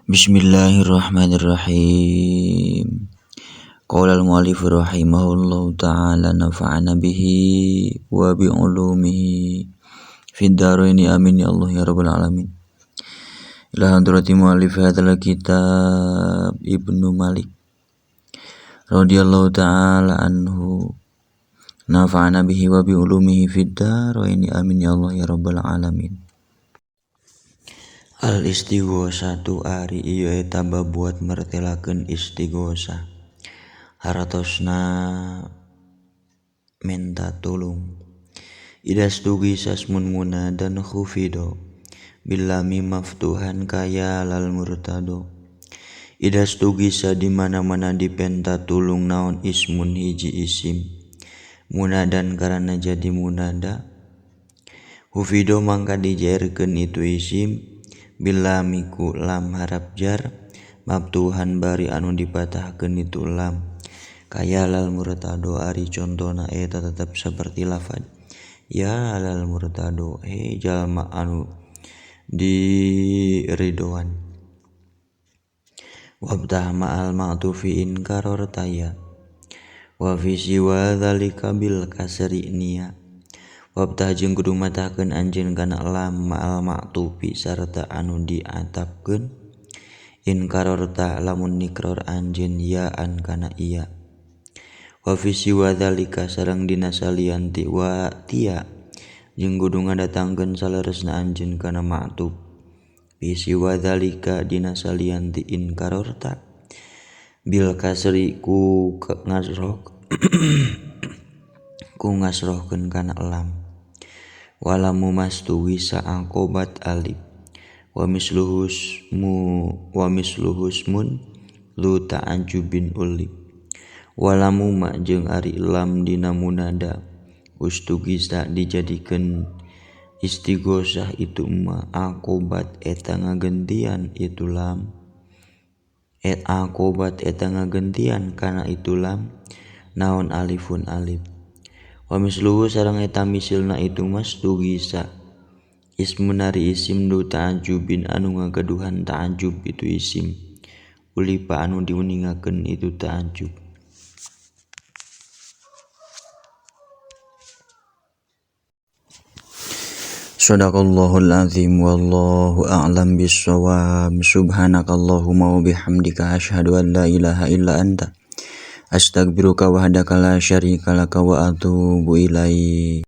Bismillahirrahmanirrahim. Qala al-mu'allif rahimahullahu ta'ala nafa'ana bihi wa bi ulumihi fid dharaini amin ya Allah ya rabbal alamin. Ila hadrati mu'allif hadzal kitab Ibnu Malik radhiyallahu ta'ala anhu nafa'ana bihi wa bi ulumihi fid dharaini amin ya Allah ya rabbal alamin. Al-istighosatu ari ieu eta babuat mertelakeun istighosa haratosna minta tulung idastugi sasmun munadan khufido billami maftuhan kaya lal murtado idastugi sa di mana-mana dipenta tulung naon ismun hiji isim munadan karena jadi munada khufido mangka dijairkeun itu isim bilamiku lam harap jar mabtuhan bari anu dipatahkeun itu lam kaya lal murtado ari contona eta tetap seperti lafad ya lal murtado jalma anu diridoan wabtah ma'al ma'tufi inkaror taya wa fi siwa dzalika bil kasri niya wabtah jeung kudu matahkeun anjeun kana lam ma'al ma'tufi sarta anu diatapkeun inkarorta lamun nikror anjeun yaan kana iya wa fi siwa dzalika sareng dina salianti wa tia jeung kudu ngadatangkeun saleresna anjeun kana ma'tuf fi siwa dzalika dina salianti inkarorta bil kasri ku ngasrohkeun kana lam walamu mastuwi sa'aqobat alif wa misluhusmun lu ta'ajubin ulib walamu ma jeung ari lam dina munada ustugisa dijadikeun istighosah itu ma aqobat eta ngagentian itu lam aqobat eta ngagentian kana itu lam naon alifun alif wa misluhu sareng eta misilna itu mas tugisa ismun ari isim du ta'ajubin anu ngagaduhan ta'ajub itu isim ulipa anu diuningakeun itu ta'ajub. Shadaqallahul azim wallahu a'lam bissawab. Subhanakallahumma wa bihamdika asyhadu an la ilaha illa anta astaghfiruka wahdaka la syarika laka wa atubu ilaik.